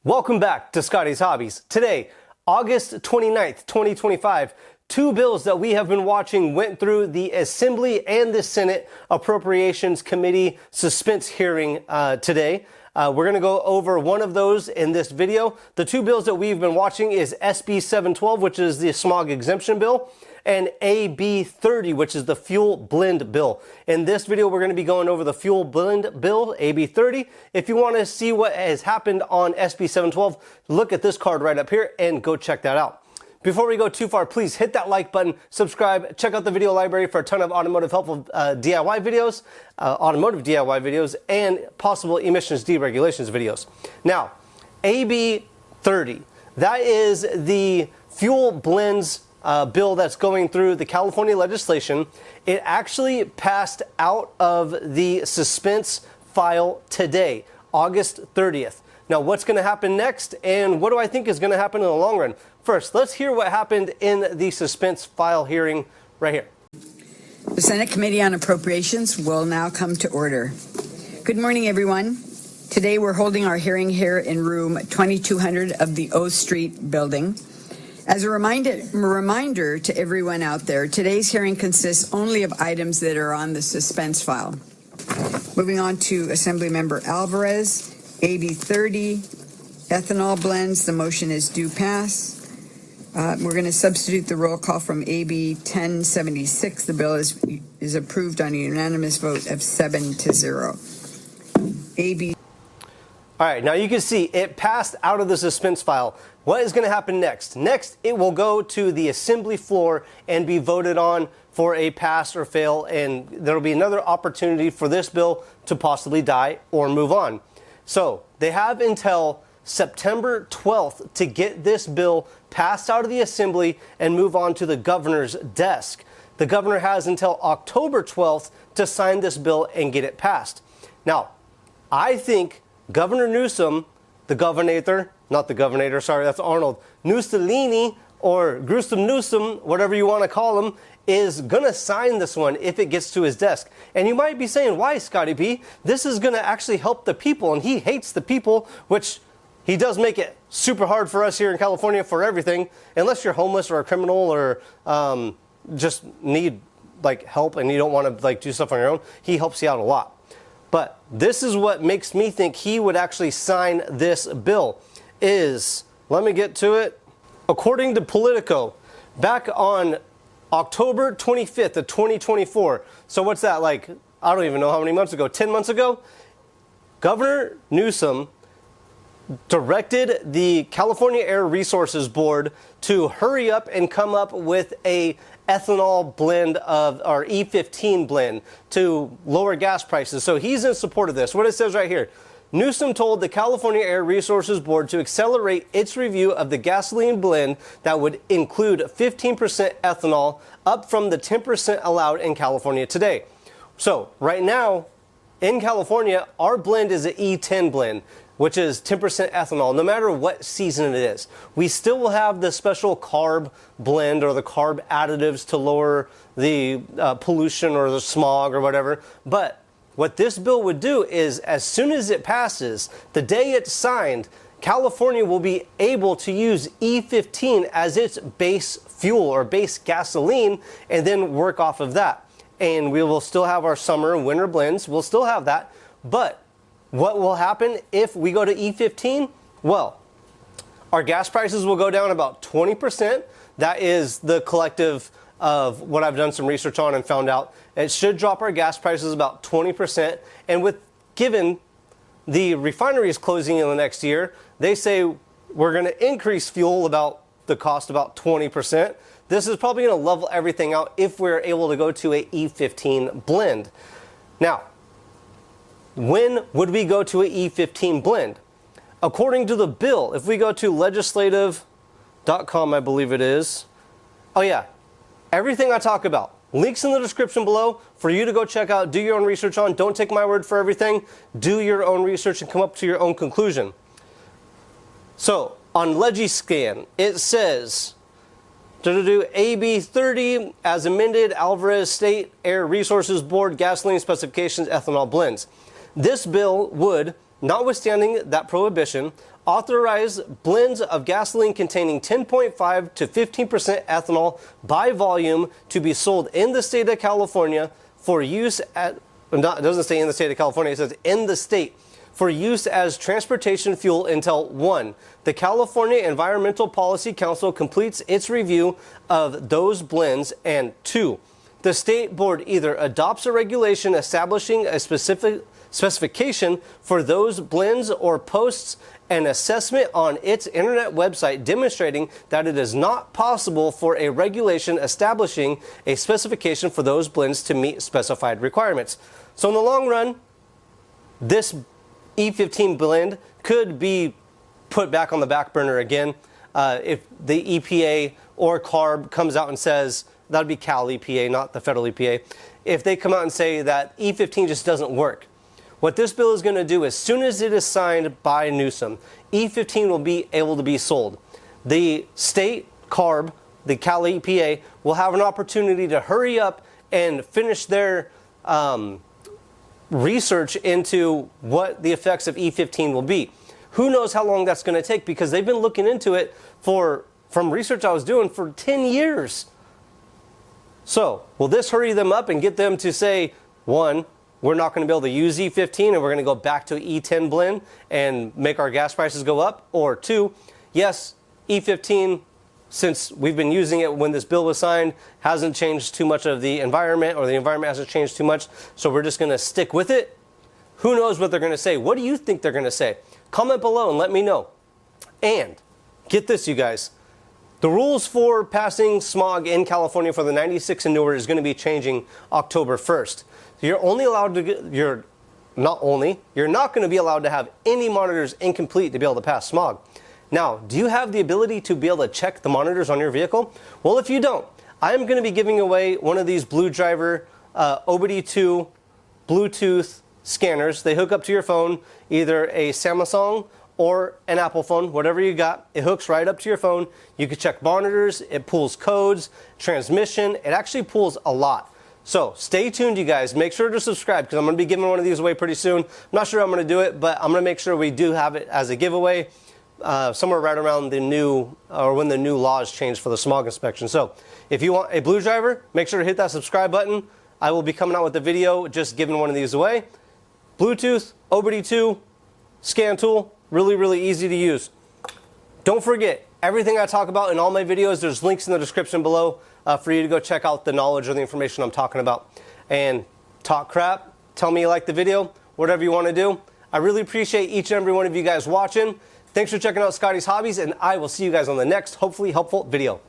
Welcome back to Scotty's Hobbies. Today, August 29th, 2025, two bills that we have been watching went through the Assembly and the Senate Appropriations Committee suspense hearing today. We're going to go over one of those in this video. The two bills that we've been watching is SB 712, which is the Smog exemption bill, and AB 30, which is the fuel blend bill. In this video, we're going to be going over the fuel blend bill, AB 30. If you want to see what has happened on SB 712, look at this card right up here and go check that out. Before we go too far, please hit that like button, subscribe, check out the video library for a ton of automotive helpful DIY videos, automotive DIY videos, and possible emissions deregulations videos. Now, AB 30, that is the fuel blends bill that's going through the California legislation. It actually passed out of the suspense file today, August 30th. Now, what's going to happen next, and what do I think is going to happen in the long run? First, let's hear what happened in the suspense file hearing right here. The Senate Committee on Appropriations will now come to order. Good morning, everyone. Today we're holding our hearing here in room 2200 of the O Street building. As a reminder to everyone out there, today's hearing consists only of items that are on the suspense file. Moving on to Assemblymember Alvarez, AB 30, ethanol blends, the motion is due pass. We're going to substitute the roll call from AB 1076. The bill is approved on a unanimous vote of 7-0. AB. All right, now you can see it passed out of the suspense file. What is going to happen next? Next, it will go to the Assembly floor and be voted on for a pass or fail, and there will be another opportunity for this bill to possibly die or move on. So they have until September 12th to get this bill passed out of the Assembly and move on to the governor's desk. The governor has until October 12th to sign this bill and get it passed. Now, I think Governor Newsom, the governator, not the governor, sorry, that's Arnold, Mussolini or Gruesome Newsom, whatever you want to call him, is going to sign this one if it gets to his desk. And you might be saying, why, Scotty P? This is going to actually help the people, and he hates the people, which he does make it super hard for us here in California for everything. Unless you're homeless or a criminal or just need like help and you don't want to like do stuff on your own, he helps you out a lot. But this is what makes me think he would actually sign this bill is, let me get to it. According to Politico, back on October 25th of 2024, so what's that, like, I don't even know how many months ago, 10 months ago, Governor Newsom directed the California Air Resources Board to hurry up and come up with a ethanol blend of our E15 blend to lower gas prices. So he's in support of this. What it says right here, Newsom told the California Air Resources Board to accelerate its review of the gasoline blend that would include 15% ethanol, up from the 10% allowed in California today. So right now in California, our blend is an E10 blend, which is 10% ethanol, no matter what season it is. We still will have the special CARB blend or the CARB additives to lower the pollution or the smog or whatever. But what this bill would do is, as soon as it passes, the day it's signed, California will be able to use E15 as its base fuel or base gasoline and then work off of that. And we will still have our summer and winter blends. We'll still have that. But what will happen if we go to E15? Well, our gas prices will go down about 20%. That is the collective of what I've done some research on and found out. It should drop our gas prices about 20%. And given the refineries closing in the next year, they say we're going to increase fuel about the cost about 20%. This is probably going to level everything out if we're able to go to a E15 blend. Now, when would we go to an E15 blend? According to the bill, if we go to legislative.com, I believe it is. Oh yeah, everything I talk about, links in the description below for you to go check out, do your own research on. Don't take my word for everything. Do your own research and come up to your own conclusion. So on Legiscan, it says, AB 30 as amended, Alvarez State Air Resources Board gasoline specifications ethanol blends. This bill would, notwithstanding that prohibition, authorize blends of gasoline containing 10.5 to 15% ethanol by volume to be sold in the state of California for use at, it doesn't say in the state of California, it says in the state, for use as transportation fuel until 1. The California Environmental Policy Council completes its review of those blends, and 2. The state board either adopts a regulation establishing a specific specification for those blends or posts an assessment on its internet website demonstrating that it is not possible for a regulation establishing a specification for those blends to meet specified requirements. So in the long run, this E15 blend could be put back on the back burner again if the EPA or CARB comes out and says, that would be Cal EPA, not the federal EPA, if they come out and say that E15 just doesn't work. What this bill is going to do, as soon as it is signed by Newsom, E15 will be able to be sold. The state CARB, the Cal EPA, will have an opportunity to hurry up and finish their research into what the effects of E15 will be. Who knows how long that's going to take, because they've been looking into it from research I was doing for 10 years. So will this hurry them up and get them to say, 1, we're not going to be able to use E15 and we're going to go back to E10 blend and make our gas prices go up? Or 2, yes, E15, since we've been using it when this bill was signed, hasn't changed too much of the environment, or the environment hasn't changed too much, so we're just going to stick with it. Who knows what they're going to say? What do you think they're going to say? Comment below and let me know. And get this, you guys. The rules for passing smog in California for the 96 and newer is going to be changing October 1st. You're only allowed to you're not going to be allowed to have any monitors incomplete to be able to pass smog. Now, do you have the ability to be able to check the monitors on your vehicle? Well, if you don't, I'm going to be giving away one of these Blue Driver OBD2 Bluetooth scanners. They hook up to your phone, either a Samsung or an Apple phone, whatever you got. It hooks right up to your phone. You can check monitors, it pulls codes, transmission. It actually pulls a lot. So stay tuned, you guys. Make sure to subscribe, because I'm going to be giving one of these away pretty soon. I'm not sure I'm going to do it, but I'm going to make sure we do have it as a giveaway somewhere right around the new, or when the new laws change for the smog inspection. So if you want a Blue Driver, make sure to hit that subscribe button. I will be coming out with a video just giving one of these away. Bluetooth, OBD2, scan tool, really, really easy to use. Don't forget, everything I talk about in all my videos, there's links in the description below for you to go check out the knowledge or the information I'm talking about. And talk crap, tell me you like the video, whatever you want to do. I really appreciate each and every one of you guys watching. Thanks for checking out Scotty's Hobbies, and I will see you guys on the next, hopefully helpful video.